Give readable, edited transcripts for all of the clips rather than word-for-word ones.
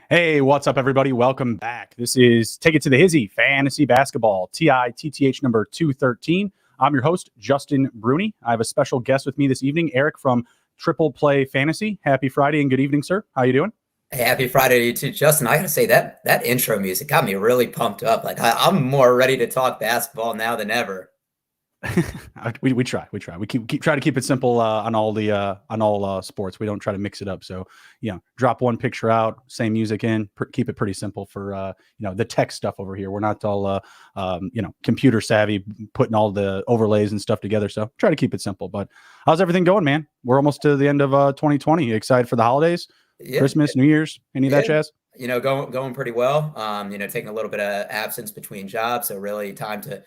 Hey, what's up, everybody? Welcome back. This is Take It to the Hizzy Fantasy Basketball, TITTH number 213. I'm your host, Justin Bruni. I have a special guest with me this evening, Eric from Triple Play Fantasy. Happy Friday and good evening, sir. How you doing? Hey, happy Friday to you too, Justin. I gotta say that intro music got me really pumped up. Like I'm more ready to talk basketball now than ever. we try. We try to keep it simple on all sports. We don't try to mix it up. So drop one picture out, same music in. Keep it pretty simple for the tech stuff over here. We're not all computer savvy, putting all the overlays and stuff together. So try to keep it simple. But how's everything going, man? We're almost to the end of 2020. You excited for the holidays? Yeah. Christmas, New Year's, any of that jazz? Going pretty well. Taking a little bit of absence between jobs, so really time to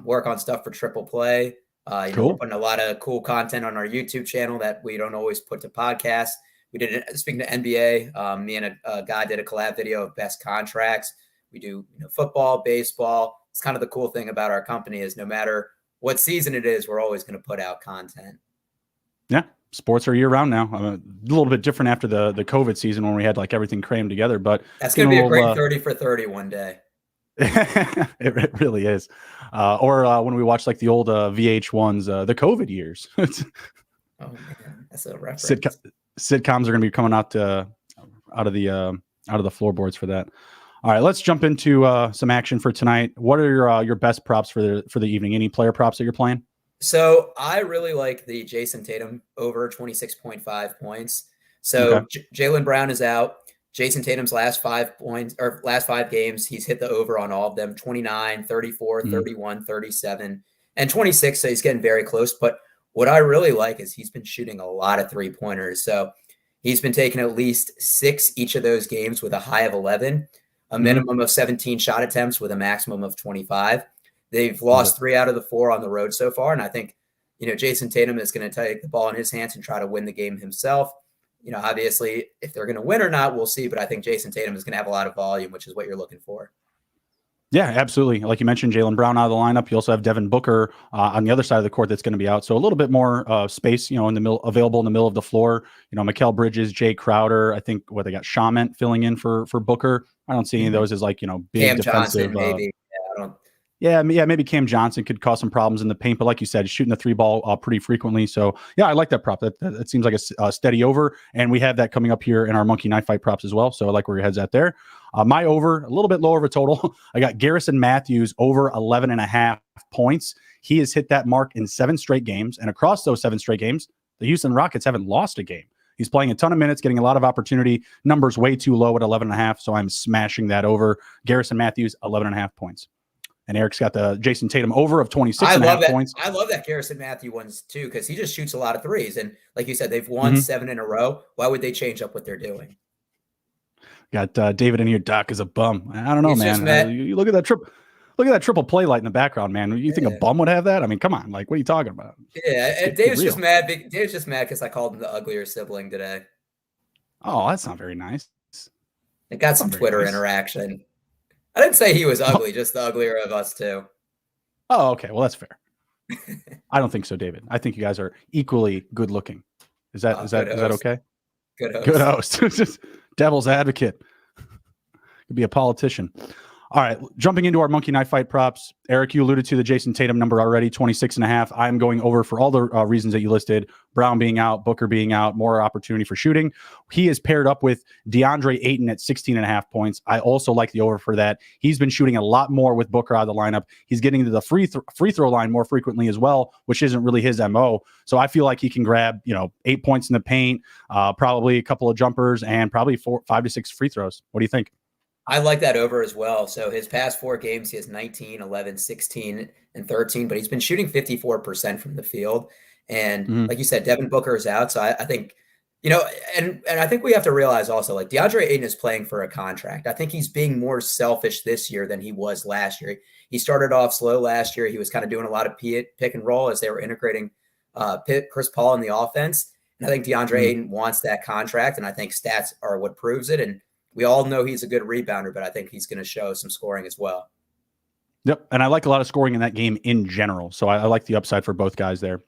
work on stuff for Triple Play. Cool. We're putting a lot of cool content on our YouTube channel that we don't always put to podcasts. We did it, speaking to NBA, me and a guy did a collab video of best contracts. We do football, baseball. It's kind of the cool thing about our company is no matter what season it is, we're always going to put out content. Yeah. Sports are year round now. A little bit different after the COVID season when we had like everything crammed together, but that's going to be a great 30 for 30 one day. It really is. Or when we watch like the old VH1s, the COVID years. Oh man, that's a reference. Sitcoms are going to be coming out of the floorboards for that. All right, let's jump into some action for tonight. What are your best props for the evening? Any player props that you're playing? So I really like the Jason Tatum over 26.5 points. So okay. Jaylen Brown is out. Jason Tatum's last 5 games, he's hit the over on all of them, 29, 34, 31, 37, and 26. So he's getting very close. But what I really like is he's been shooting a lot of three-pointers. So he's been taking at least 6 each of those games with a high of 11, a minimum of 17 shot attempts with a maximum of 25. They've lost 3 out of the 4 on the road so far. And I think, Jason Tatum is going to take the ball in his hands and try to win the game himself. Obviously, if they're going to win or not, we'll see. But I think Jason Tatum is going to have a lot of volume, which is what you're looking for. Yeah, absolutely. Like you mentioned, Jaylen Brown out of the lineup. You also have Devin Booker on the other side of the court that's going to be out. So a little bit more space, in the middle, available in the middle of the floor. Mikal Bridges, Jay Crowder. I think they got Shaman filling in for Booker. I don't see any of those as big Cam defensive. Johnson, maybe. Yeah, maybe Cam Johnson could cause some problems in the paint, but like you said, he's shooting the 3 ball pretty frequently. So yeah, I like that prop. That seems like a steady over, and we have that coming up here in our Monkey Knife Fight props as well. So I like where your head's at there. My over, a little bit lower of a total. I got Garrison Matthews over 11.5 points. He has hit that mark in 7 straight games, and across those 7 straight games, the Houston Rockets haven't lost a game. He's playing a ton of minutes, getting a lot of opportunity. Numbers way too low at 11.5, so I'm smashing that over. Garrison Matthews, 11.5 points. And Eric's got the Jason Tatum over of 26.5 points. I love that Garrison Matthews ones too, because he just shoots a lot of threes. And like you said, they've won 7 in a row. Why would they change up what they're doing? Got David in here. Doc is a bum. I don't know, man. You look at that triple. Look at that triple play light in the background, man. You think a bum would have that? I mean, come on. Like, what are you talking about? Yeah, and Dave's just mad. Dave's just mad because I called him the uglier sibling today. Oh, that's not very nice. It got some Twitter interaction. I didn't say he was ugly, just the uglier of us two. Oh, okay. Well, that's fair. I don't think so, David. I think you guys are equally good looking. Is that okay? Good host. Just devil's advocate. Could be a politician. All right, jumping into our Monkey Knife Fight props. Eric, you alluded to the Jason Tatum number already, 26.5. I'm going over for all the reasons that you listed. Brown being out, Booker being out, more opportunity for shooting. He is paired up with DeAndre Ayton at 16.5 points. I also like the over for that. He's been shooting a lot more with Booker out of the lineup. He's getting to the free throw line more frequently as well, which isn't really his MO. So I feel like he can grab, 8 points in the paint, probably a couple of jumpers, and probably 5 to 6 free throws. What do you think? I like that over as well. So his past 4 games, he has 19, 11, 16, and 13, but he's been shooting 54% from the field. And like you said, Devin Booker is out. So I think And I think we have to realize also, like, DeAndre Ayton is playing for a contract. I think he's being more selfish this year than he was last year. He started off slow last year. He was kind of doing a lot of pick and roll as they were integrating Chris Paul in the offense. And I think DeAndre Ayton wants that contract, and I think stats are what proves it. And we all know he's a good rebounder, but I think he's going to show some scoring as well. Yep, and I like a lot of scoring in that game in general. So I like the upside for both guys there.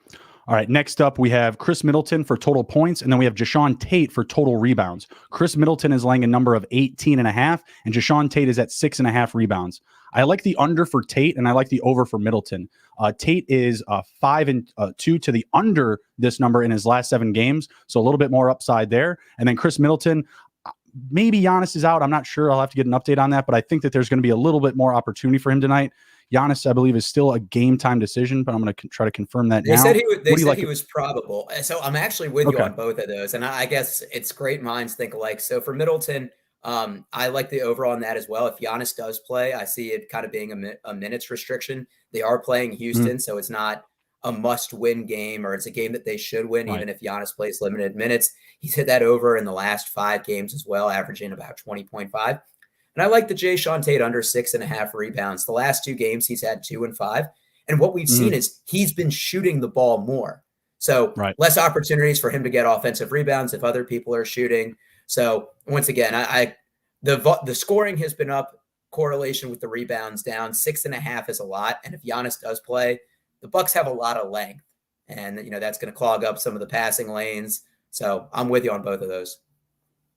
All right, next up, we have Chris Middleton for total points, and then we have Jae'Sean Tate for total rebounds. Chris Middleton is laying a number of 18.5, and Jae'Sean Tate is at 6.5 rebounds. I like the under for Tate, and I like the over for Middleton. Tate is 5-2 to the under this number in his last 7 games, so a little bit more upside there. And then Chris Middleton, maybe Giannis is out. I'm not sure. I'll have to get an update on that, but I think that there's going to be a little bit more opportunity for him tonight. Giannis, I believe, is still a game time decision, but I'm going to try to confirm that now. They said he was probable. So I'm actually with you on both of those. And I guess it's great minds think alike. So for Middleton, I like the over on that as well. If Giannis does play, I see it kind of being a minutes restriction. They are playing Houston, so it's not a must-win game, or it's a game that they should win, even if Giannis plays limited minutes. He's hit that over in the last 5 games as well, averaging about 20.5. And I like the Jae'Sean Tate under 6.5 rebounds. The last 2 games, he's had 2 and 5. And what we've seen is he's been shooting the ball more. So less opportunities for him to get offensive rebounds if other people are shooting. So once again, the scoring has been up, correlation with the rebounds down. 6.5 is a lot. And if Giannis does play, the Bucks have a lot of length. And, that's going to clog up some of the passing lanes. So I'm with you on both of those.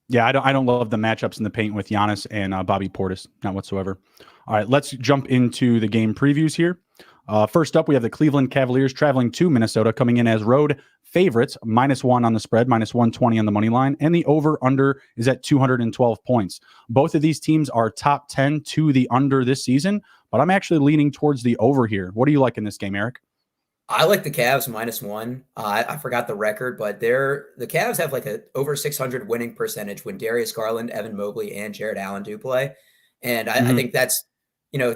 Yeah, I don't love the matchups in the paint with Giannis and Bobby Portis, not whatsoever. All right, let's jump into the game previews here. First up, we have the Cleveland Cavaliers traveling to Minnesota, coming in as road favorites, -1 on the spread, -120 on the money line, and the over-under is at 212 points. Both of these teams are top 10 to the under this season, but I'm actually leaning towards the over here. What do you like in this game, Eric? I like the Cavs -1. I forgot the record, but the Cavs have like a over 600 winning percentage when Darius Garland, Evan Mobley, and Jared Allen do play. And I think that's,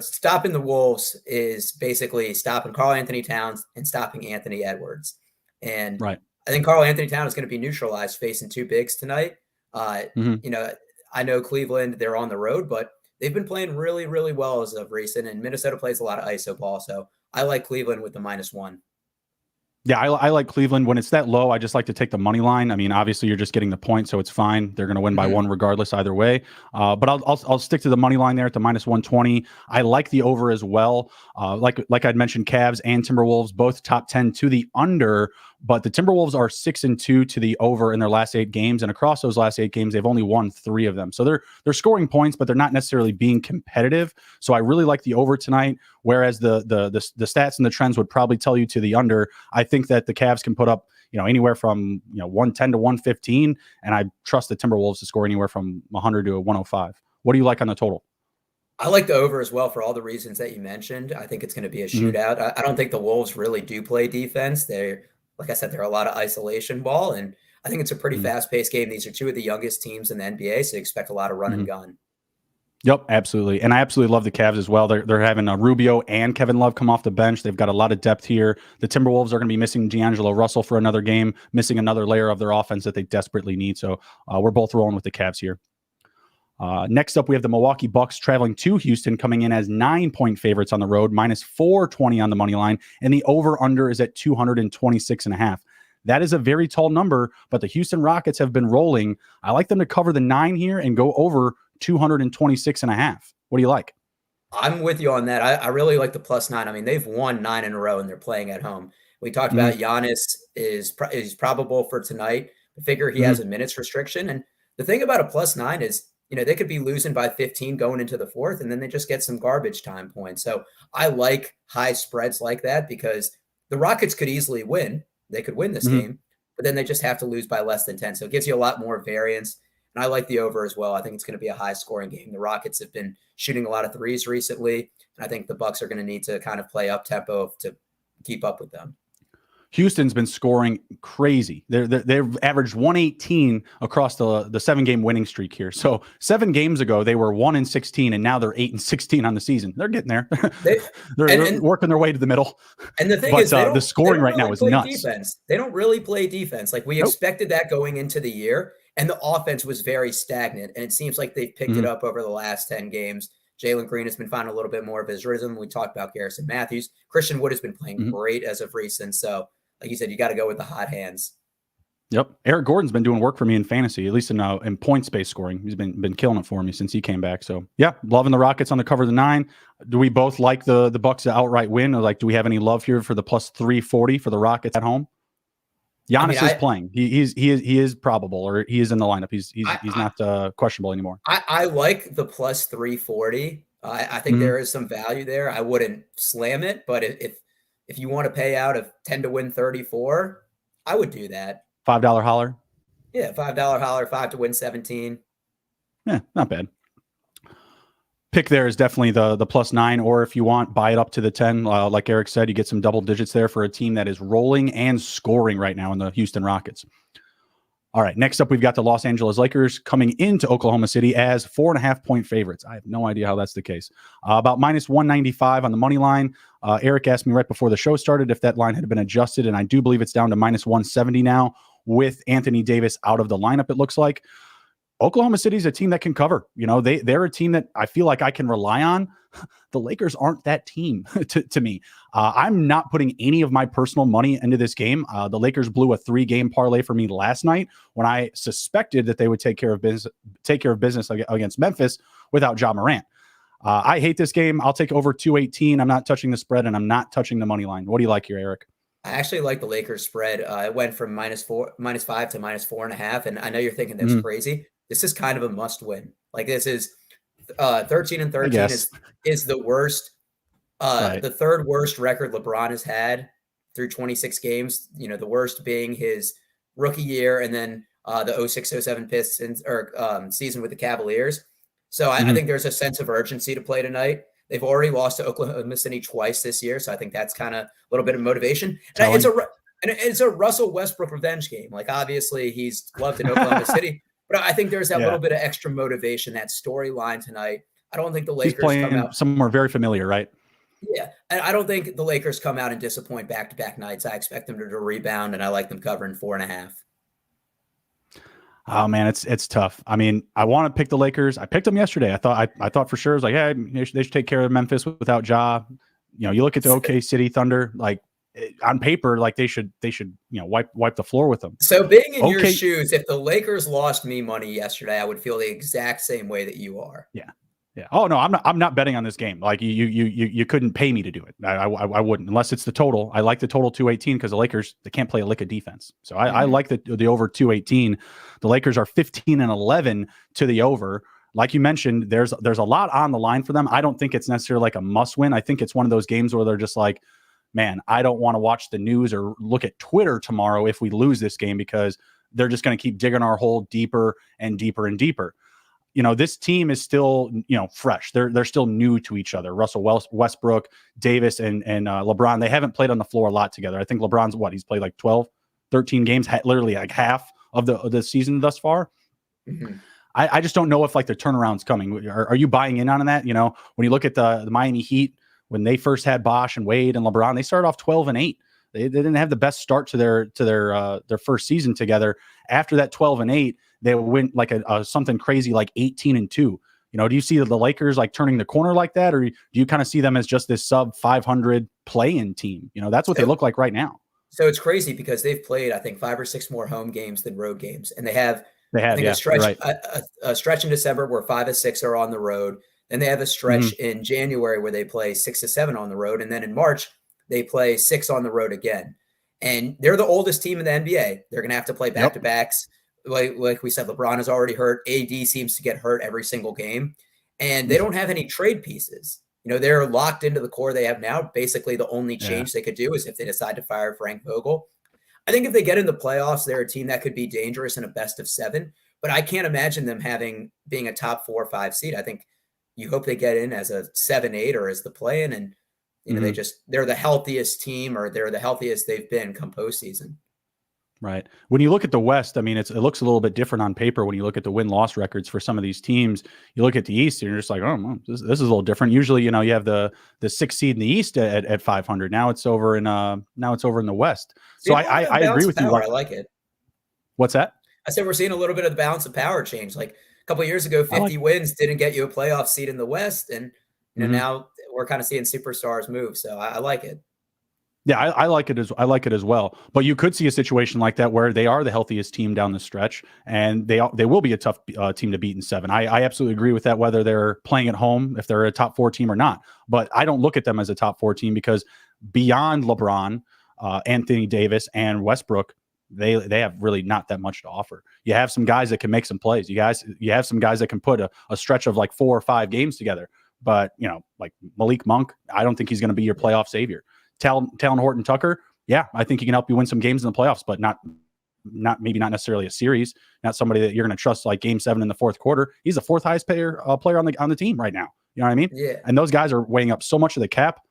stopping the Wolves is basically stopping Karl Anthony Towns and stopping Anthony Edwards. And I think Karl Anthony Towns is going to be neutralized facing 2 bigs tonight. I know Cleveland, they're on the road, but they've been playing really, really well as of recent, and Minnesota plays a lot of ISO ball. So I like Cleveland with the -1. Yeah, I like Cleveland. When it's that low, I just like to take the money line. I mean, obviously, you're just getting the point, so it's fine. They're going to win by 1 regardless either way. But I'll stick to the money line there at the -120. I like the over as well. Like I'd mentioned, Cavs and Timberwolves both top 10 to the under, but the Timberwolves are 6-2 to the over in their last 8 games, and across those last 8 games, they've only won 3 of them. So they're scoring points, but they're not necessarily being competitive. So I really like the over tonight. Whereas the stats and the trends would probably tell you to the under. I think that the Cavs can put up anywhere from 110 to 115, and I trust the Timberwolves to score anywhere from 100 to 105. What do you like on the total? I like the over as well for all the reasons that you mentioned. I think it's going to be a shootout. I don't think the Wolves really do play defense. Like I said, they're a lot of isolation ball, and I think it's a pretty fast-paced game. These are 2 of the youngest teams in the NBA, so you expect a lot of run and gun. Yep, absolutely. And I absolutely love the Cavs as well. They're having Rubio and Kevin Love come off the bench. They've got a lot of depth here. The Timberwolves are going to be missing D'Angelo Russell for another game, missing another layer of their offense that they desperately need. So we're both rolling with the Cavs here. Next up, we have the Milwaukee Bucks traveling to Houston, coming in as 9-point favorites on the road, -420 on the money line, and the over-under is at 226.5. That is a very tall number, but the Houston Rockets have been rolling. I like them to cover the 9 here and go over 226.5. What do you like? I'm with you on that. I really like the +9. I mean, they've won 9 in a row and they're playing at home. We talked about Giannis is probable for tonight. I figure he has a minutes restriction. And the thing about a +9 is, they could be losing by 15 going into the 4th, and then they just get some garbage time points. So I like high spreads like that because the Rockets could easily win. They could win this game, but then they just have to lose by less than 10. So it gives you a lot more variance. And I like the over as well. I think it's going to be a high-scoring game. The Rockets have been shooting a lot of threes recently, and I think the Bucks are going to need to kind of play up-tempo to keep up with them. Houston's been scoring crazy. They've averaged 118 across the 7-game winning streak here. So 7 games ago, they were 1-16, and now they're 8-16 on the season. They're getting there. They're working their way to the middle. And the thing is, the scoring right now is nuts. Defense. They don't really play defense. Like we expected that going into the year, and the offense was very stagnant. And it seems like they've picked it up over the last 10 games. Jalen Green has been finding a little bit more of his rhythm. We talked about Garrison Matthews. Christian Wood has been playing great as of recent. So, like you said, you got to go with the hot hands. Yep. Eric Gordon's been doing work for me in fantasy, at least in points-based scoring. He's been killing it for me since he came back. So, yeah, loving the Rockets on the cover of the 9. Do we both like the Bucks to outright win, or do we have any love here for the plus 340 for the Rockets at home? Giannis is playing. He is probable, or he is in the lineup. He's not questionable anymore. I like the plus 340. I think there is some value there. I wouldn't slam it, but if you want to pay out of 10 to win 34, I would do that. $5 holler. Yeah, $5 holler, 5 to win 17. Yeah, not bad. Pick there is definitely the plus 9, or if you want, buy it up to the 10. Like Eric said, you get some double digits there for a team that is rolling and scoring right now in the Houston Rockets. All right, next up, we've got the Los Angeles Lakers coming into Oklahoma City as 4.5-point favorites. I have no idea how that's the case. About minus 195 on the money line. Eric asked me right before the show started if that line had been adjusted, and I do believe it's down to minus 170 now with Anthony Davis out of the lineup, it looks like. Oklahoma City is a team that can cover. They're a team that I feel like I can rely on. The Lakers aren't that team to me. I'm not putting any of my personal money into this game. The Lakers blew a 3-game parlay for me last night when I suspected that they would take care of business against Memphis without Ja Morant. I hate this game. I'll take over 218. I'm not touching the spread, and I'm not touching the money line. What do you like here, Eric? I actually like the Lakers spread. It went from -5 to -4.5, and I know you're thinking that's crazy. This is kind of a must win. Like this is 13 and 13 is the worst, the third worst record LeBron has had through 26 games. The worst being his rookie year, and then the 06-07 Pistons season with the Cavaliers. So I think there's a sense of urgency to play tonight. They've already lost to Oklahoma City twice this year, so I think that's kind of a little bit of motivation. And it's a Russell Westbrook revenge game. Like obviously he's loved in Oklahoma City. But I think there's that little bit of extra motivation, that storyline tonight. I don't think the Lakers come out somewhere very familiar, right? Yeah. And I don't think the Lakers come out and disappoint back-to-back nights. I expect them to rebound, and I like them covering 4.5. Oh man, it's tough. I mean, I want to pick the Lakers. I picked them yesterday. I thought for sure it was like, hey, they should take care of Memphis without Ja. You look at the OK City Thunder, like on paper, like they should wipe the floor with them. So being in your shoes, if the Lakers lost me money yesterday, I would feel the exact same way that you are. Yeah. Oh no, I'm not betting on this game. Like you couldn't pay me to do it. I wouldn't, unless it's the total. I like the total 218 because the Lakers, they can't play a lick of defense. So I like the over 218. The Lakers are 15 and 11 to the over. Like you mentioned, there's a lot on the line for them. I don't think it's necessarily like a must win. I think it's one of those games where they're just like, man, I don't want to watch the news or look at Twitter tomorrow if we lose this game, because they're just going to keep digging our hole deeper and deeper and deeper. This team is still, fresh. They're still new to each other. Russell Westbrook, Davis, and LeBron, they haven't played on the floor a lot together. I think LeBron's he's played like 12, 13 games, literally like half of the season thus far. Mm-hmm. I just don't know if like the turnaround's coming. Are you buying in on that? When you look at the Miami Heat, when they first had Bosh and Wade and LeBron, they started off 12-8. They didn't have the best start to their first season together. After that 12-8, they went like a something crazy like 18-2. Do you see the Lakers like turning the corner like that, or do you kind of see them as just this sub 500 play-in team? That's what they look like right now. So it's crazy because they've played, I think, 5 or 6 more home games than road games, and they have a stretch in December where 5 of 6 are on the road. Then they have a stretch in January where they play 6 of 7 on the road, and then in March they play 6 on the road again. And they're the oldest team in the NBA. They're going to have to play back-to-backs. Like we said, LeBron is already hurt. AD seems to get hurt every single game. And they don't have any trade pieces. They're locked into the core they have now. Basically, the only change they could do is if they decide to fire Frank Vogel. I think if they get in the playoffs, they're a team that could be dangerous in a best of 7. But I can't imagine them being a top 4 or 5 seed. I think you hope they get in as a 7-8 or as the play-in. And You know, they're the healthiest team, or they're the healthiest they've been come postseason. Right. When you look at the West, I mean, it looks a little bit different on paper. When you look at the win-loss records for some of these teams, you look at the East and you're just like, oh, this is a little different. Usually, you know, you have the 6th seed in the East at 500. Now it's over in the West. So I agree with you. I like it. What's that? I said we're seeing a little bit of the balance of power change. Like a couple of years ago, 50 wins didn't get you a playoff seed in the West, and you know now we're kind of seeing superstars move. So I like it. Yeah, I like it as well. But you could see a situation like that where they are the healthiest team down the stretch, and they will be a tough team to beat in 7. I absolutely agree with that, whether they're playing at home, if they're a top 4 team or not. But I don't look at them as a top 4 team because beyond LeBron, Anthony Davis, and Westbrook, they have really not that much to offer. You have some guys that can make some plays. You have some guys that can put a stretch of like 4 or 5 games together. But you know, like Malik Monk, I don't think he's going to be your playoff savior. Talon Horton Tucker, yeah, I think he can help you win some games in the playoffs, but not necessarily a series. Not somebody that you're going to trust like Game 7 in the 4th quarter. He's the 4th highest player on the team right now. You know what I mean? Yeah. And those guys are weighing up so much of the cap.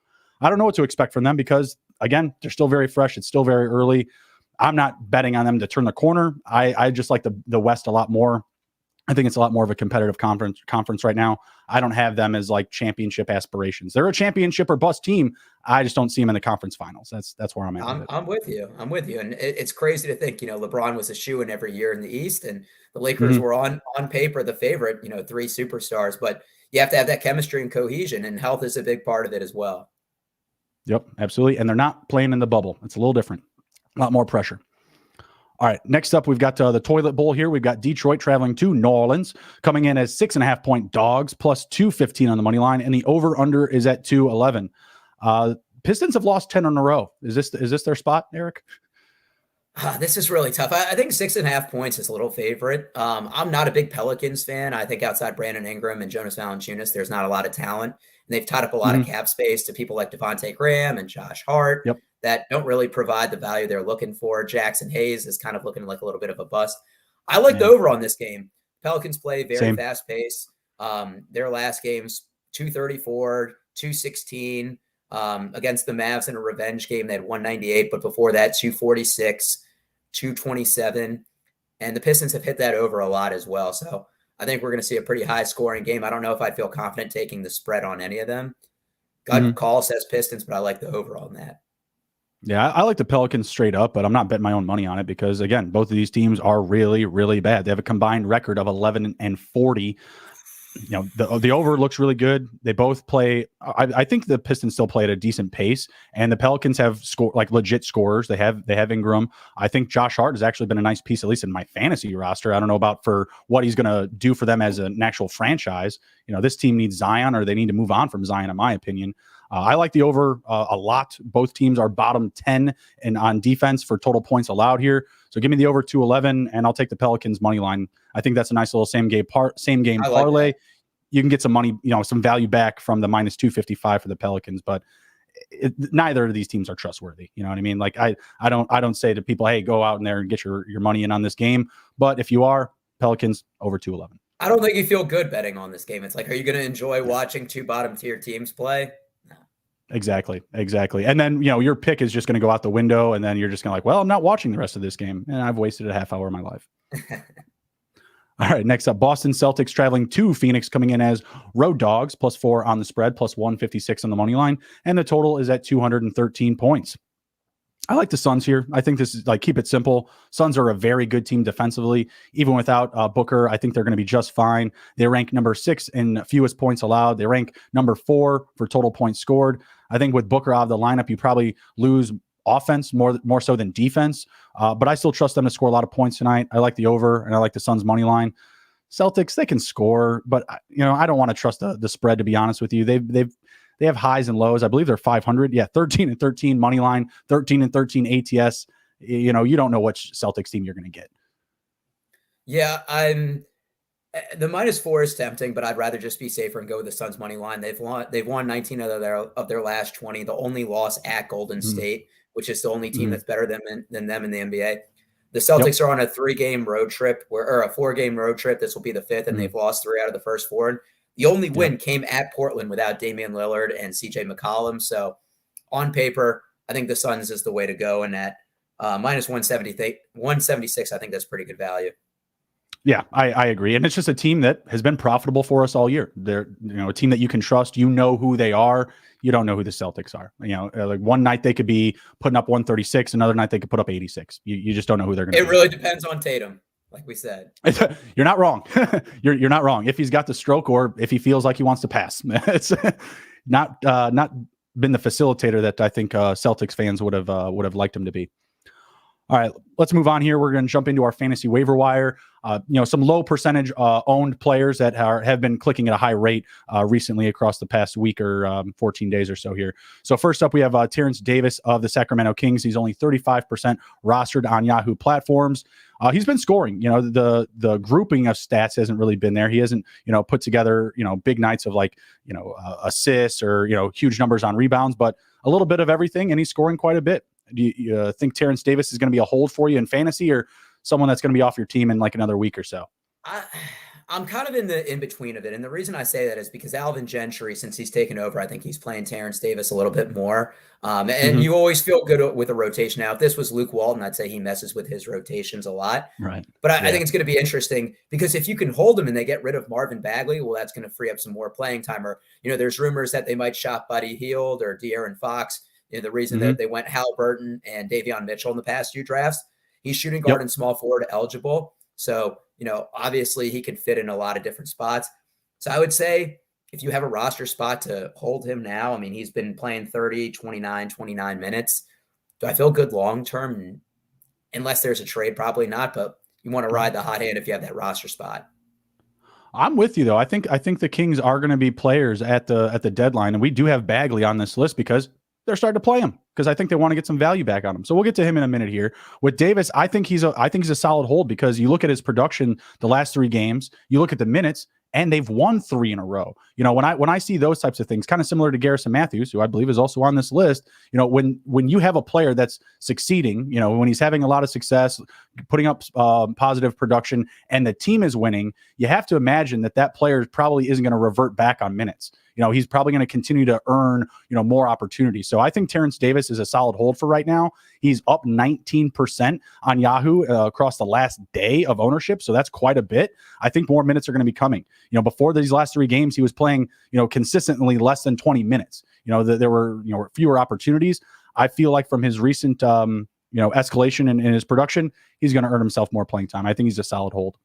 I don't know what to expect from them because again, they're still very fresh. It's still very early. I'm not betting on them to turn the corner. I just like the West a lot more. I think it's a lot more of a competitive conference right now. I don't have them as like championship aspirations. They're a championship or bust team. I just don't see them in the conference finals. That's where I'm at. I'm with you. And it's crazy to think, you know, LeBron was a shoo-in every year in the East, and the Lakers were on paper the favorite, you know, 3 superstars, but you have to have that chemistry and cohesion, and health is a big part of it as well. Yep, absolutely. And they're not playing in the bubble. It's a little different, a lot more pressure. All right, next up, we've got the toilet bowl here. We've got Detroit traveling to New Orleans, coming in as 6.5-point dogs, plus 215 on the money line, and the over/under is at 211. Pistons have lost 10 in a row. Is this their spot, Eric? This is really tough. I think 6.5 points is a little favorite. I'm not a big Pelicans fan. I think outside Brandon Ingram and Jonas Valanciunas, there's not a lot of talent, and they've tied up a lot of cap space to people like Devontae Graham and Josh Hart. Yep. That don't really provide the value they're looking for. Jackson Hayes is kind of looking like a little bit of a bust. I like the over on this game. Pelicans play very fast pace. Their last game's 234, 216 against the Mavs in a revenge game. They had 198, but before that, 246, 227. And the Pistons have hit that over a lot as well. So I think we're going to see a pretty high scoring game. I don't know if I'd feel confident taking the spread on any of them. Gut call says Pistons, but I like the over on that. Yeah, I like the Pelicans straight up, but I'm not betting my own money on it because, again, both of these teams are really, really bad. They have a combined record of 11-40. You know, the over looks really good. They both play. I think the Pistons still play at a decent pace, and the Pelicans have legit scorers. They have Ingram. I think Josh Hart has actually been a nice piece, at least in my fantasy roster. I don't know about for what he's going to do for them as an actual franchise. You know, this team needs Zion, or they need to move on from Zion, in my opinion. I like the over a lot. Both teams are bottom 10 on defense for total points allowed here. So give me the over 211, and I'll take the Pelicans money line. I think that's a nice little same game parlay. Like you can get some money, you know, some value back from the minus 255 for the Pelicans, but neither of these teams are trustworthy. You know what I mean? Like I don't say to people, hey, go out in there and get your money in on this game. But if you are, Pelicans over 211. I don't think you feel good betting on this game. It's like, are you going to enjoy watching 2 bottom tier teams play? Exactly. And then, you know, your pick is just going to go out the window, and then you're just going to like, well, I'm not watching the rest of this game, and I've wasted a half hour of my life. All right, next up, Boston Celtics traveling to Phoenix, coming in as road dogs, plus 4 on the spread, plus 156 on the money line, and the total is at 213 points. I like the Suns here. I think this is like, keep it simple. Suns are a very good team defensively. Even without Booker, I think they're going to be just fine. They rank number 6 in fewest points allowed. They rank number 4 for total points scored. I think with Booker out of the lineup, you probably lose offense more so than defense. But I still trust them to score a lot of points tonight. I like the over, and I like the Suns money line. Celtics, they can score, but you know, I don't want to trust the spread, to be honest with you. They have highs and lows. I believe they're 500. Yeah, 13-13 money line, 13-13 ATS. You know, you don't know which Celtics team you're going to get. Yeah, the -4 is tempting, but I'd rather just be safer and go with the Suns money line. They've won 19 of their last 20. The only loss at Golden State, which is the only team that's better than them in the NBA. The Celtics are on a 3-game road trip, or a 4-game road trip. This will be the 5th, and they've lost 3 out of the first 4. And The only win came at Portland without Damian Lillard and CJ McCollum. So on paper, I think the Suns is the way to go. And at minus 176, I think that's pretty good value. Yeah, I agree. And it's just a team that has been profitable for us all year. They're, a team that you can trust. You know who they are. You don't know who the Celtics are. Like one night they could be putting up 136, another night they could put up 86. You just don't know who they're going to be. It really depends on Tatum, like we said. You're not wrong. You're not wrong. If he's got the stroke or if he feels like he wants to pass. It's not been the facilitator that I think Celtics fans would have liked him to be. All right, let's move on here. We're going to jump into our fantasy waiver wire. Some low percentage owned players that have been clicking at a high rate recently across the past week or 14 days or so here. So first up, we have Terence Davis of the Sacramento Kings. He's only 35% rostered on Yahoo platforms. He's been scoring. The grouping of stats hasn't really been there. He hasn't, put together, big nights of assists or, huge numbers on rebounds, but a little bit of everything, and he's scoring quite a bit. Do you think Terence Davis is going to be a hold for you in fantasy, or someone that's going to be off your team in like another week or so? I'm kind of in the in-between of it. And the reason I say that is because Alvin Gentry, since he's taken over, I think he's playing Terence Davis a little bit more. And you always feel good with a rotation. Now, if this was Luke Walton, I'd say he messes with his rotations a lot. Right. But I think it's going to be interesting because if you can hold him and they get rid of Marvin Bagley, well, that's going to free up some more playing time. Or, there's rumors that they might shop Buddy Hield or De'Aaron Fox. The reason that they went Halliburton and Davion Mitchell in the past few drafts, he's shooting guard and small forward eligible. So, obviously he can fit in a lot of different spots. So I would say if you have a roster spot to hold him now, I mean, he's been playing 30, 29 minutes. Do I feel good long-term? Unless there's a trade, probably not, but you want to ride the hot hand if you have that roster spot. I'm with you though. I think the Kings are going to be players at the deadline. And we do have Bagley on this list because they're starting to play him because I think they want to get some value back on him. So we'll get to him in a minute here. With Davis, I think he's a solid hold because you look at his production the last 3 games, you look at the minutes, and they've won 3 in a row. When I see those types of things, kind of similar to Garrison Matthews, who I believe is also on this list, when you have a player that's succeeding, when he's having a lot of success, putting up positive production, and the team is winning, you have to imagine that player probably isn't going to revert back on minutes. He's probably going to continue to earn, more opportunities. So I think Terence Davis is a solid hold for right now. He's up 19% on Yahoo across the last day of ownership. So that's quite a bit. I think more minutes are going to be coming. Before these last 3 games, he was playing, consistently less than 20 minutes. There were, fewer opportunities. I feel like from his recent, escalation in his production, he's going to earn himself more playing time. I think he's a solid hold.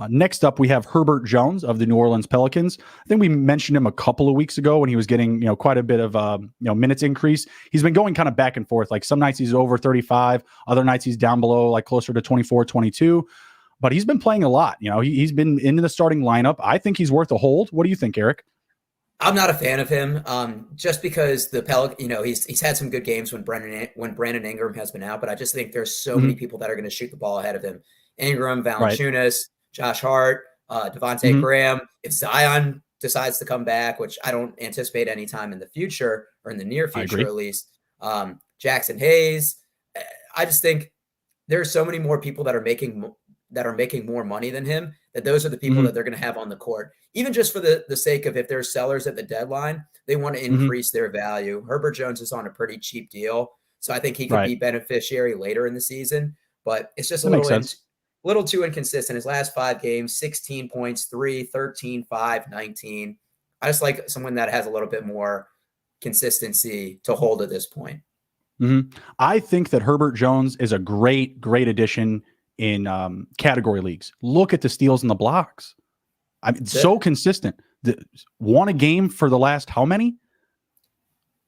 Next up, we have Herbert Jones of the New Orleans Pelicans. I think we mentioned him a couple of weeks ago when he was getting, quite a bit of, minutes increase. He's been going kind of back and forth. Like some nights he's over 35, other nights he's down below, like closer to 24, 22. But he's been playing a lot. He's been into the starting lineup. I think he's worth a hold. What do you think, Eric? I'm not a fan of him, just because the he's had some good games when Brandon Ingram has been out. But I just think there's so many people that are going to shoot the ball ahead of him. Ingram, Valanciunas, Josh Hart, Devontae Graham. If Zion decides to come back, which I don't anticipate anytime in the future or in the near future at least, Jackson Hayes. I just think there's so many more people that are making more money than him, that those are the people that they're going to have on the court. Even just for the sake of if there's sellers at the deadline, they want to increase their value. Herbert Jones is on a pretty cheap deal, so I think he could be beneficiary later in the season. But it's just a little too inconsistent. His last 5 games, 16 points, 3, 13, 5, 19. I just like someone that has a little bit more consistency to hold at this point. I think that Herbert Jones is a great addition in category leagues. Look at the steals and the blocks. I mean, so consistent. Won a game for the last how many?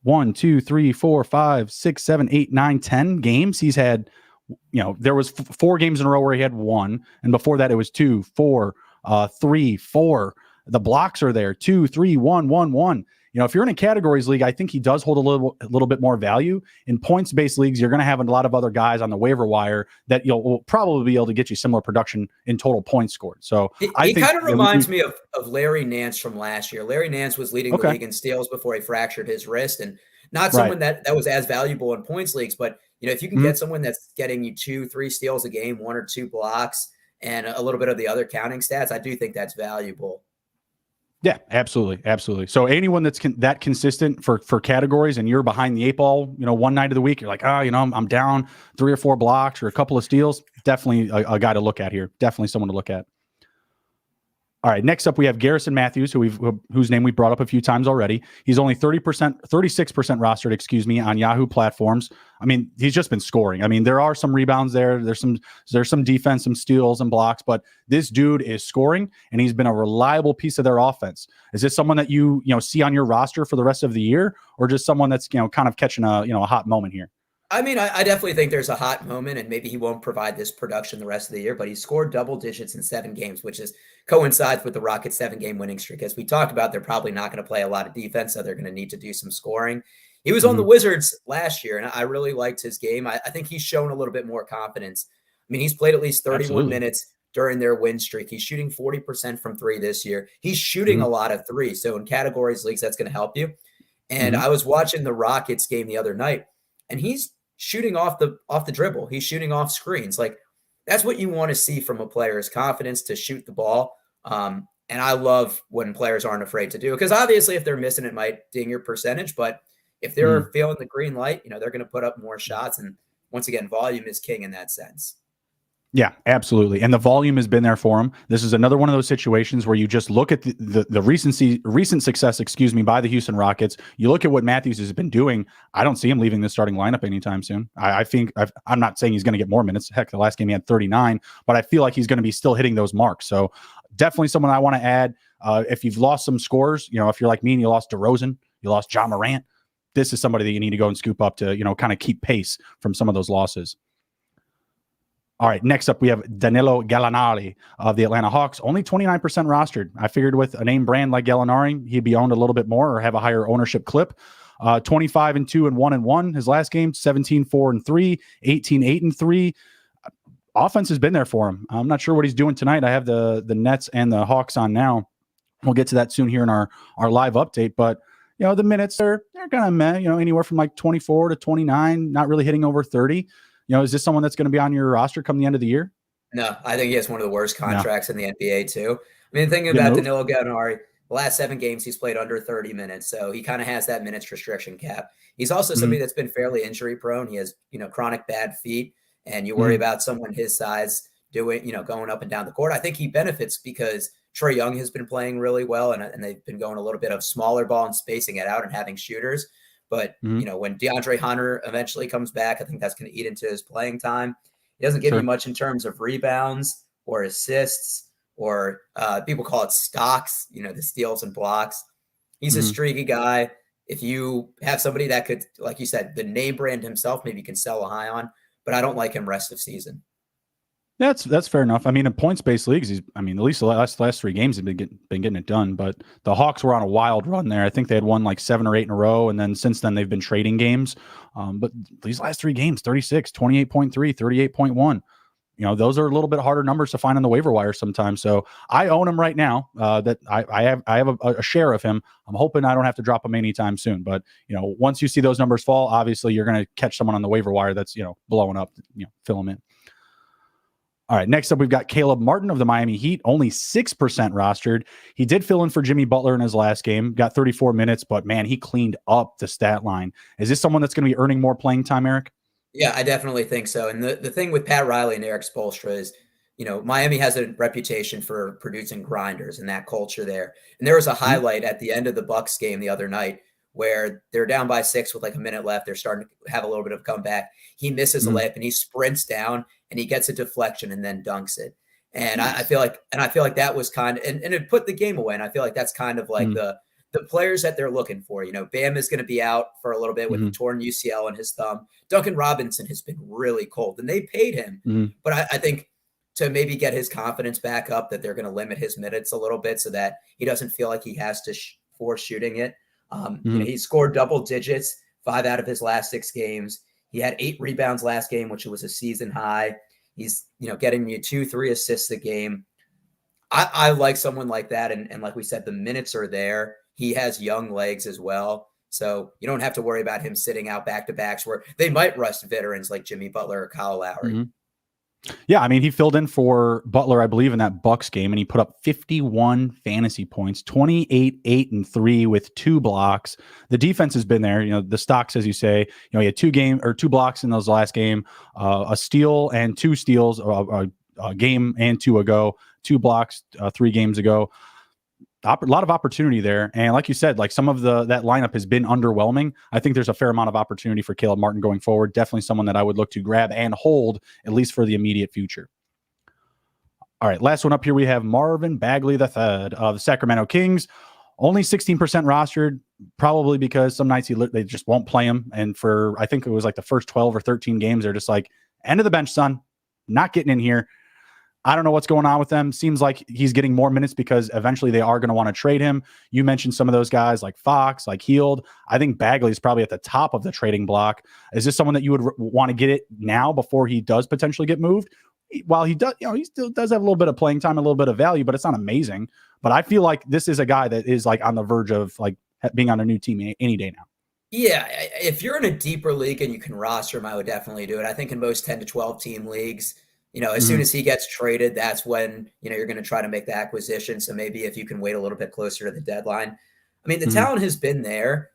1, 2, 3, 4, 5, 6, 7, 8, 9, 10 games. He's had, there was 4 games in a row where he had 1, and before that it was 2, 4, 3, 4. The blocks are there. 2, 3, 1, 1, 1. If you're in a categories league, I think he does hold a little bit more value. In points-based leagues, you're going to have a lot of other guys on the waiver wire that will probably be able to get you similar production in total points scored. So he kind of reminds me of Larry Nance from last year. Larry Nance was leading the league in steals before he fractured his wrist, and not someone that was as valuable in points leagues. But if you can get someone that's getting you 2, 3 steals a game, 1 or 2 blocks, and a little bit of the other counting stats, I do think that's valuable. Yeah, absolutely. Absolutely. So anyone that's that consistent for categories and you're behind the eight ball, one night of the week, you're like, I'm down 3 or 4 blocks or a couple of steals. Definitely a guy to look at here. Definitely someone to look at. All right, next up we have Garrison Matthews, whose name we brought up a few times already. He's only 36% rostered, on Yahoo platforms. I mean, he's just been scoring. I mean, there are some rebounds there. There's some defense, some steals and blocks, but this dude is scoring, and he's been a reliable piece of their offense. Is this someone that you see on your roster for the rest of the year, or just someone that's kind of catching a hot moment here? I mean, I definitely think there's a hot moment, and maybe he won't provide this production the rest of the year, but he scored double digits in 7 games, which coincides with the Rockets' 7-game winning streak. As we talked about, they're probably not going to play a lot of defense, so they're going to need to do some scoring. He was on the Wizards last year, and I really liked his game. I think he's shown a little bit more confidence. I mean, he's played at least 31 minutes during their win streak. He's shooting 40% from 3 this year. He's shooting a lot of 3. So in categories leagues, that's going to help you. And I was watching the Rockets game the other night, and he's shooting off the dribble. He's shooting off screens. Like, that's what you want to see from a player, is confidence to shoot the ball. And I love when players aren't afraid to do it, because obviously if they're missing, it might ding your percentage, but if they're feeling the green light, they're going to put up more shots. And once again, volume is king in that sense. Yeah, absolutely. And the volume has been there for him. This is another one of those situations where you just look at the recent success, by the Houston Rockets. You look at what Matthews has been doing. I don't see him leaving the starting lineup anytime soon. I think I'm not saying he's going to get more minutes. Heck, the last game he had 39, but I feel like he's going to be still hitting those marks. So definitely someone I want to add. If you've lost some scores, if you're like me and you lost DeRozan, you lost Ja Morant, this is somebody that you need to go and scoop up to, kind of keep pace from some of those losses. All right, next up, we have Danilo Gallinari of the Atlanta Hawks, only 29% rostered. I figured with a name brand like Gallinari, he'd be owned a little bit more or have a higher ownership clip. 25-2 and 1-1 his last game, 17-4-3, 18-8-3. Offense has been there for him. I'm not sure what he's doing tonight. I have the Nets and the Hawks on now. We'll get to that soon here in our live update, but the minutes they're kind of meh, anywhere from like 24 to 29, not really hitting over 30. Is this someone that's going to be on your roster come the end of the year? No, I think he has one of the worst contracts in the NBA too. I mean, thinking about Danilo Gallinari, the last 7 games he's played under 30 minutes, so he kind of has that minutes restriction cap. He's also somebody that's been fairly injury prone. He has, chronic bad feet, and you worry about someone his size doing, going up and down the court. I think he benefits because Trae Young has been playing really well, and they've been going a little bit of smaller ball and spacing it out and having shooters. But, when DeAndre Hunter eventually comes back, I think that's going to eat into his playing time. He doesn't give you much in terms of rebounds or assists or people call it stocks, the steals and blocks. He's a streaky guy. If you have somebody that could, like you said, the name brand himself, maybe you can sell a high on, but I don't like him rest of season. That's fair enough. I mean, in points-based leagues, at least the last 3 games have been getting it done. But the Hawks were on a wild run there. I think they had won like 7 or 8 in a row, and then since then they've been trading games. But these last 3 games, 36, 28.3, 38.1. Those are a little bit harder numbers to find on the waiver wire sometimes. So I own him right now. That I have a share of him. I'm hoping I don't have to drop him anytime soon. But once you see those numbers fall, obviously you're going to catch someone on the waiver wire that's blowing up. Fill him in. All right, next up, we've got Caleb Martin of the Miami Heat, only 6% rostered. He did fill in for Jimmy Butler in his last game, got 34 minutes, but man, he cleaned up the stat line. Is this someone that's going to be earning more playing time, Eric? Yeah, I definitely think so. And the thing with Pat Riley and Eric Spoelstra is, Miami has a reputation for producing grinders and that culture there. And there was a highlight at the end of the Bucks game the other night where they're down by 6 with like a minute left. They're starting to have a little bit of comeback. He misses a layup and he sprints down and he gets a deflection and then dunks it. And I feel like that was kind of, and it put the game away. And I feel like that's kind of like the players that they're looking for. Bam is going to be out for a little bit with the torn UCL in his thumb. Duncan Robinson has been really cold and they paid him. But I think to maybe get his confidence back up, that they're going to limit his minutes a little bit so that he doesn't feel like he has to force shooting it. He scored double digits 5 out of his last 6 games. He had 8 rebounds last game, which was a season high. He's, getting you 2-3 assists a game. I like someone like that. And like we said, the minutes are there. He has young legs as well. So you don't have to worry about him sitting out back-to-backs where they might rust veterans like Jimmy Butler or Kyle Lowry. Yeah, I mean, he filled in for Butler, I believe, in that Bucks game, and he put up 51 fantasy points, 28, 8, and 3 with 2 blocks. The defense has been there. You know, the stocks, as you say, he had 2 blocks in those last game, a steal and 2 steals, a game and 2 ago, 2 blocks 3 games ago. A lot of opportunity there. And like you said, like some of that lineup has been underwhelming. I think there's a fair amount of opportunity for Caleb Martin going forward. Definitely someone that I would look to grab and hold, at least for the immediate future. All right, last one up here, we have Marvin Bagley III of the Sacramento Kings. Only 16% rostered, probably because some nights they just won't play him. And I think it was like the first 12 or 13 games, they're just like, end of the bench, son. Not getting in here. I don't know what's going on with them. Seems like he's getting more minutes because eventually they are going to want to trade him. You mentioned some of those guys like Fox, like Hield. I think Bagley is probably at the top of the trading block. Is this someone that you would want to get it now before he does potentially get moved? While he does, he still does have a little bit of playing time, a little bit of value, but it's not amazing. But I feel like this is a guy that is like on the verge of like being on a new team any day now. Yeah, if you're in a deeper league and you can roster him, I would definitely do it. I think in most 10 to 12 team leagues, as soon as he gets traded, that's when, you're going to try to make the acquisition. So maybe if you can wait a little bit closer to the deadline. I mean, the talent has been there.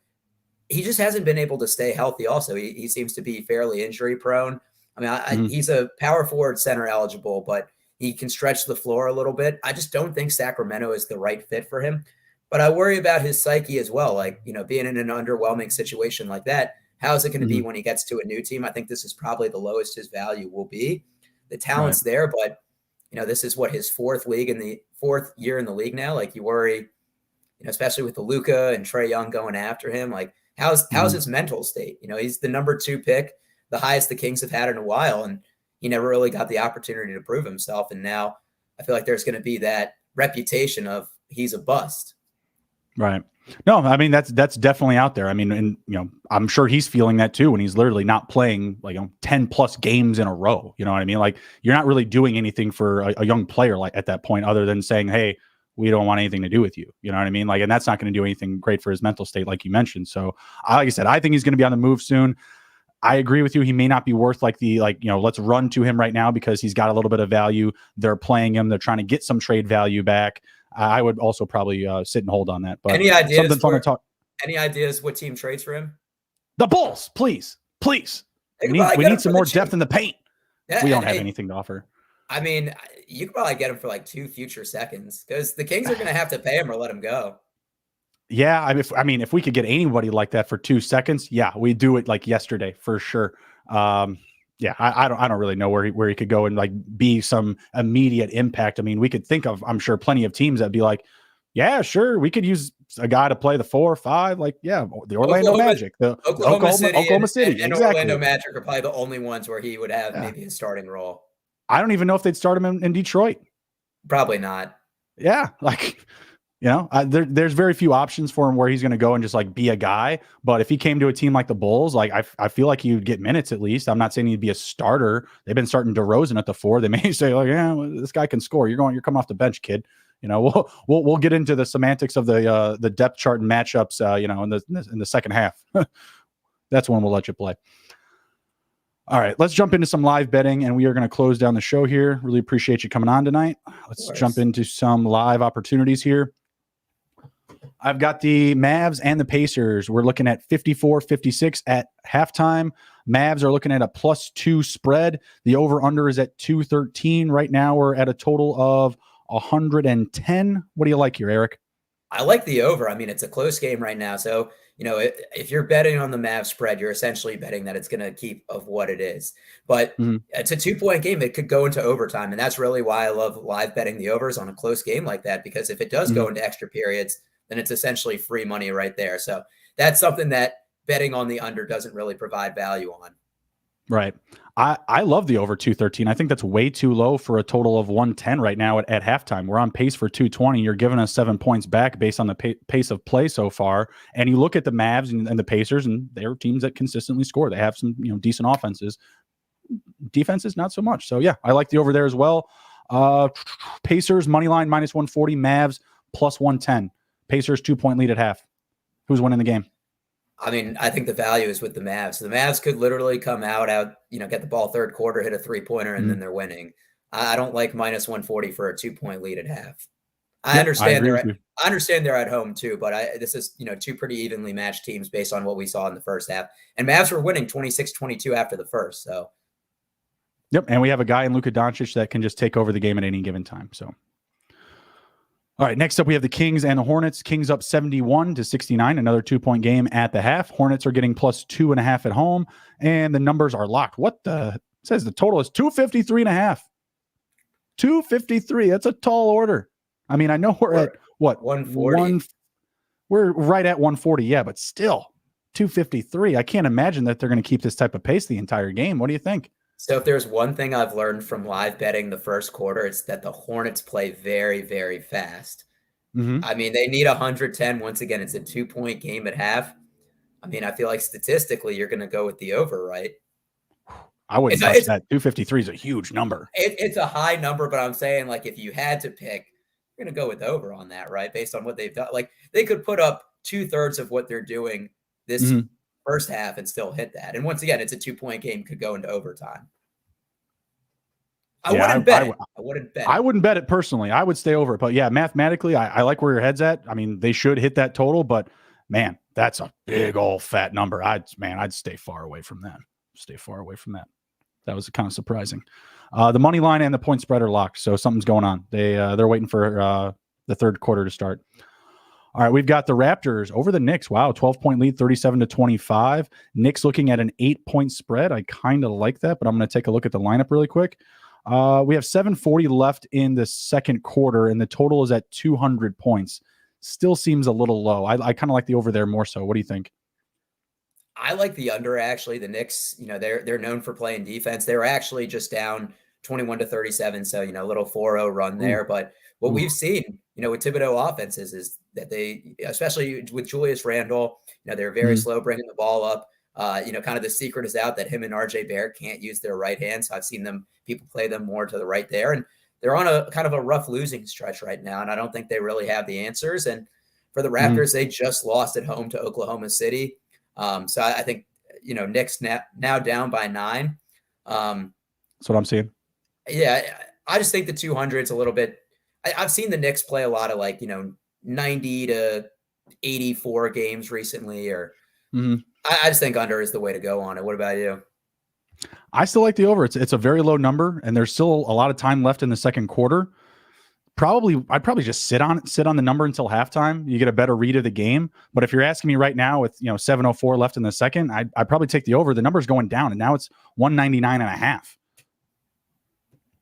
He just hasn't been able to stay healthy also. He seems to be fairly injury prone. I mean, he's a power forward, center eligible, but he can stretch the floor a little bit. I just don't think Sacramento is the right fit for him. But I worry about his psyche as well. Like, being in an underwhelming situation like that, how is it going to be when he gets to a new team? I think this is probably the lowest his value will be. The talent's there, but this is his fourth year in the league now. Like, you worry, especially with the Luka and Trae Young going after him. Like, how's his mental state? He's the number 2 pick, the highest the Kings have had in a while, and he never really got the opportunity to prove himself. And now I feel like there's going to be that reputation of he's a bust. Right. No, I mean, that's definitely out there. I mean, and I'm sure he's feeling that too when he's literally not playing like 10 plus games in a row. You know what I mean? Like, you're not really doing anything for a young player like at that point, other than saying, hey, we don't want anything to do with you. You know what I mean? Like, and that's not going to do anything great for his mental state, like you mentioned. So like I said, I think he's going to be on the move soon. I agree with you. He may not be worth let's run to him right now because he's got a little bit of value. They're playing him. They're trying to get some trade value back. I would also probably sit and hold on that. But any ideas? Any ideas what team trades for him? The Bulls, please. We need some more depth in the paint. Yeah, we don't have anything to offer. I mean, you could probably get him for like 2 future seconds because the Kings are going to have to pay him or let him go. Yeah, if we could get anybody like that for 2 seconds, yeah, we do it like yesterday for sure. Yeah, I don't really know where he could go and like be some immediate impact. I mean, we could think of, I'm sure, plenty of teams that'd be like, yeah, sure, we could use a guy to play the 4 or 5. Like, yeah, the Orlando Magic, the Oklahoma City, and exactly. Orlando Magic are probably the only ones where he would have maybe a starting role. I don't even know if they'd start him in Detroit. Probably not. Yeah, like. There's very few options for him where he's going to go and just like be a guy. But if he came to a team like the Bulls, like I feel like he would get minutes at least. I'm not saying he'd be a starter. They've been starting DeRozan at the 4. They may say like, yeah, well, this guy can score. You're coming off the bench, kid. We'll get into the semantics of the depth chart and matchups. In the second half. That's when we'll let you play. All right, let's jump into some live betting, and we are going to close down the show here. Really appreciate you coming on tonight. Let's jump into some live opportunities here. I've got the Mavs and the Pacers. We're looking at 54-56 at halftime. Mavs are looking at a +2 spread. The over-under is at 213. Right now, we're at a total of 110. What do you like here, Eric? I like the over. I mean, it's a close game right now. So, if you're betting on the Mavs spread, you're essentially betting that it's going to keep of what it is. But it's a 2-point game. It could go into overtime. And that's really why I love live betting the overs on a close game like that, because if it does go into extra periods, then it's essentially free money right there. So that's something that betting on the under doesn't really provide value on. Right. I love the over 213. I think that's way too low for a total of 110 right now at halftime. We're on pace for 220. You're giving us 7 points back based on the pace of play so far. And you look at the Mavs and the Pacers, and they're teams that consistently score. They have some decent offenses. Defenses, not so much. So, yeah, I like the over there as well. Pacers, money line, -140. Mavs, +110. Pacers, 2-point lead at half. Who's winning the game? I mean, I think the value is with the Mavs. The Mavs could literally come out, get the ball third quarter, hit a 3-pointer, and then they're winning. I don't like minus 140 for a 2-point lead at half. I understand they're at home too, but this is, two pretty evenly matched teams based on what we saw in the first half. And Mavs were winning 26-22 after the first. So, yep. And we have a guy in Luka Doncic that can just take over the game at any given time. So, all right. Next up, we have the Kings and the Hornets. Kings up 71-69, another 2-point game at the half. Hornets are getting plus 2.5 at home, and the numbers are locked. What it says the total is 253.5. 253. That's a tall order. I mean, I know we're at what 140. We're right at 140, yeah, but still 253. I can't imagine that they're going to keep this type of pace the entire game. What do you think? So if there's one thing I've learned from live betting the first quarter, it's that the Hornets play very, very fast. I mean, they need 110. Once again, it's a 2-point game at half. I mean, I feel like statistically you're going to go with the over, right? I wouldn't touch that. 253 is a huge number. It's a high number, but I'm saying, like, if you had to pick, you're going to go with over on that, right? Based on what they've done. Like, they could put up 2/3 of what they're doing this first half and still hit that. And once again, it's a 2-point game, could go into overtime. I wouldn't bet. I wouldn't bet it personally. I would stay over it. But yeah, mathematically, I like where your head's at. I mean, they should hit that total, but man, that's a big old fat number. I'd stay far away from that. That was kind of surprising. The money line and the point spread are locked, so something's going on. They're waiting for the third quarter to start. All right, we've got the Raptors over the Knicks. Wow, 12-point lead, 37-25. Knicks looking at an 8-point spread. I kind of like that, but I'm going to take a look at the lineup really quick. We have 7:40 left in the second quarter, and the total is at 200 points. Still seems a little low. I kind of like the over there more so. What do you think? I like the under, actually. The Knicks, they're known for playing defense. They were actually just down 21-37, so, a little 4-0 run there. But what we've seen, with Thibodeau offenses is that they, especially with Julius Randle, they're very slow bringing the ball up. Kind of the secret is out that him and RJ Barrett can't use their right hand. So I've seen people play them more to the right there. And they're on a kind of a rough losing stretch right now. And I don't think they really have the answers. And for the Raptors, they just lost at home to Oklahoma City. So I think, Knicks now down by 9. That's what I'm seeing. Yeah, I just think the 200 is a little bit. I've seen the Knicks play a lot of 90 to 84 games recently, or I just think under is the way to go on it. What about you? I still like the over. It's a very low number, and there's still a lot of time left in the second quarter. I'd probably just sit on the number until halftime. You get a better read of the game. But if you're asking me right now with 7:04 left in the second, I'd probably take the over. The number's going down, and now it's 199.5.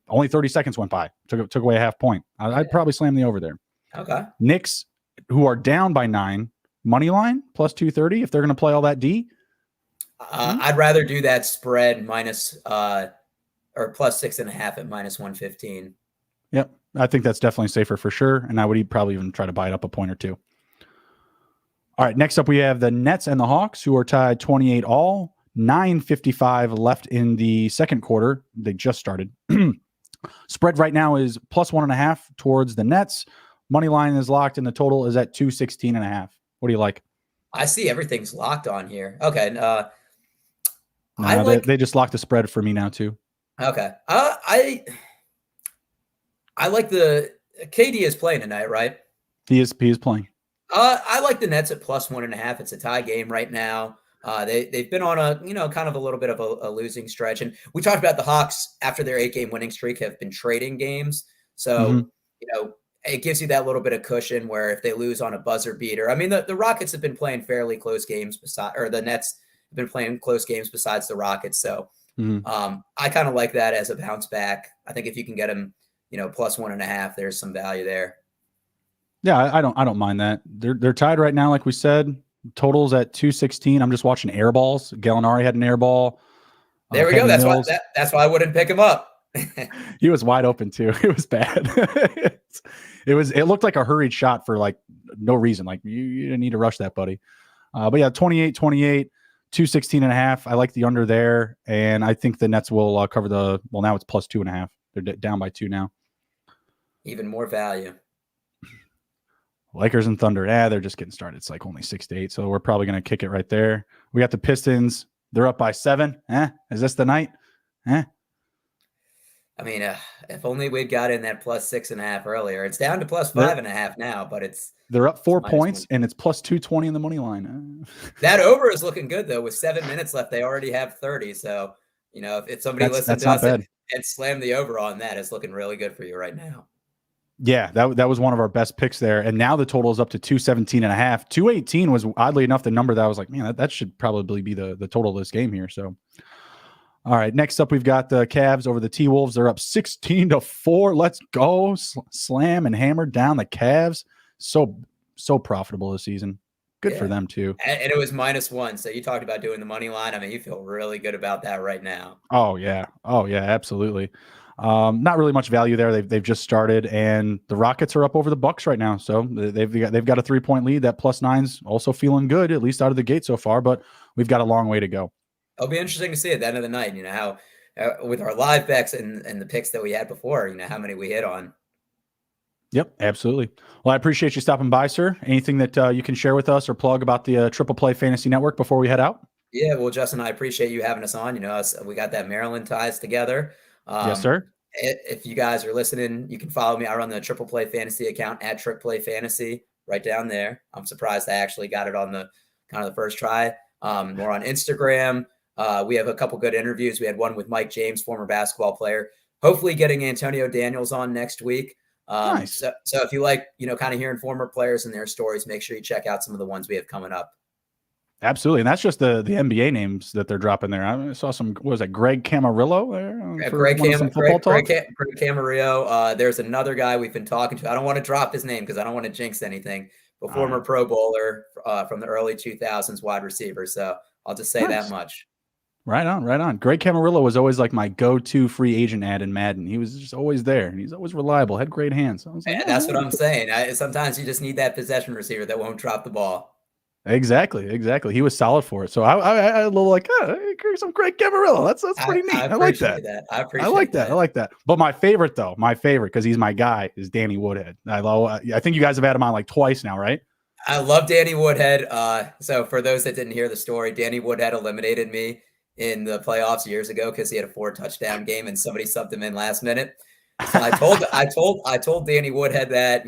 Only 30 seconds went by. Took away a half point. I'd probably slam the over there. Okay. Knicks, who are down by 9, money line plus 230 if they're going to play all that D. I'd rather do that spread minus or plus 6.5 at minus 115. Yep. I think that's definitely safer for sure. And I would probably even try to buy it up a point or two. All right. Next up, we have the Nets and the Hawks, who are tied 28 all. 9:55 left in the second quarter. They just started. Spread right now is plus 1.5 towards the Nets. Money line is locked, and the total is at 216.5. What do you like? I see everything's locked on here. Okay. They just locked the spread for me now too. Okay. I like the KD is playing tonight, right? He is playing. I like the Nets at plus 1.5. It's a tie game right now. They've been on a kind of a little bit of a losing stretch, and we talked about the Hawks after their 8-game winning streak have been trading games. So it gives you that little bit of cushion where if they lose on a buzzer beater, I mean the Rockets have been playing fairly close games the Nets have been playing close games besides the Rockets. So I kind of like that as a bounce back. I think if you can get them, plus 1.5, there's some value there. Yeah, I don't mind that. They're tied right now, like we said. Totals at 216. I'm just watching air balls. Gallinari had an air ball. There we go. That's why I wouldn't pick him up. He was wide open too. It was bad. It looked like a hurried shot for no reason. Like you didn't need to rush that, buddy. But yeah, 28, 216.5. I like the under there, and I think the Nets will cover now it's plus 2.5. They're down by 2 now. Even more value. Lakers and Thunder. They're just getting started. It's like only 6-8. So we're probably going to kick it right there. We got the Pistons. They're up by 7. Is this the night? I mean, if only we'd got in that plus 6.5 earlier. It's down to plus 5.5 now, but they're up 4 points and it's plus 220 in the money line. That over is looking good though. With 7 minutes left, they already have 30. So, if somebody listened to us and slammed the over on that, it's looking really good for you right now. Yeah, that was one of our best picks there. And now the total is up to 217.5. 218 was oddly enough the number that I was like, man, that should probably be the total of this game here. So, all right, next up we've got the Cavs over the T-Wolves. They're up 16-4. Let's go. Slam and hammer down the Cavs. So profitable this season. Good for them too. And it was -1. So you talked about doing the money line. I mean, you feel really good about that right now. Oh yeah, absolutely. Not really much value there. They've just started, and the Rockets are up over the Bucks right now. So they've got a 3-point lead. That +9's also feeling good, at least out of the gate so far. But we've got a long way to go. It'll be interesting to see at the end of the night. How with our live bets and the picks that we had before, how many we hit on. Yep, absolutely. Well, I appreciate you stopping by, sir. Anything that you can share with us or plug about the Triple Play Fantasy Network before we head out? Yeah, well, Justin, I appreciate you having us on. We got that Maryland ties together. Yes, sir. If you guys are listening, you can follow me. I run the Triple Play Fantasy account at Triple Play Fantasy right down there. I'm surprised I actually got it on the kind of the first try. We're on Instagram. We have a couple good interviews. We had one with Mike James, former basketball player. Hopefully getting Antonio Daniels on next week. Nice. So if you like, kind of hearing former players and their stories, make sure you check out some of the ones we have coming up. Absolutely. And that's just the NBA names that they're dropping there. I saw some, what was that, Greg Camarillo there? Greg Camarillo. There's another guy we've been talking to. I don't want to drop his name because I don't want to jinx anything. But former Pro Bowler from the early 2000s, wide receiver. So I'll just say that much. Right on. Greg Camarillo was always like my go-to free agent ad in Madden. He was just always there, and he's always reliable, had great hands. So I was like, that's what I'm saying. Sometimes you just need that possession receiver that won't drop the ball. Exactly. He was solid for it. So I a little like, some Greg Camarillo. That's pretty neat. I like that. I like that. But my favorite, because he's my guy, is Danny Woodhead. I think you guys have had him on like twice now, right? I love Danny Woodhead. So for those that didn't hear the story, Danny Woodhead eliminated me in the playoffs years ago because he had a 4-touchdown game and somebody subbed him in last minute. So I told Danny Woodhead that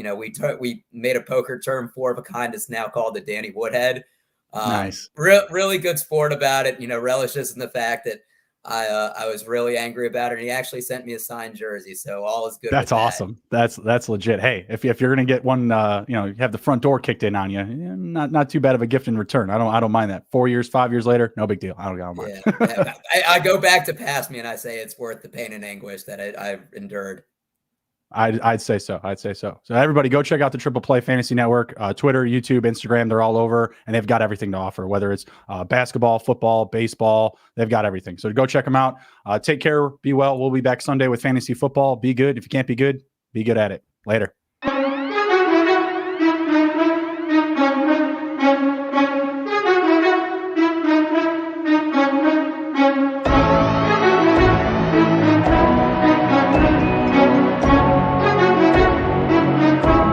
we made a poker term 4 of a kind. It's now called the Danny Woodhead. Nice, really good sport about it. Relishes in the fact that I was really angry about it, and he actually sent me a signed jersey. So all is good. That's awesome. That's legit. Hey, if you're gonna get one, you have the front door kicked in on you. Not too bad of a gift in return. I don't mind that. 4 years, 5 years later, no big deal. I don't mind. Yeah. I go back to past me and I say it's worth the pain and anguish that I've endured. I'd say so. So everybody go check out the Triple Play Fantasy Network, Twitter, YouTube, Instagram. They're all over, and they've got everything to offer, whether it's basketball, football, baseball. They've got everything. So go check them out. Take care. Be well. We'll be back Sunday with fantasy football. Be good. If you can't be good at it. Later.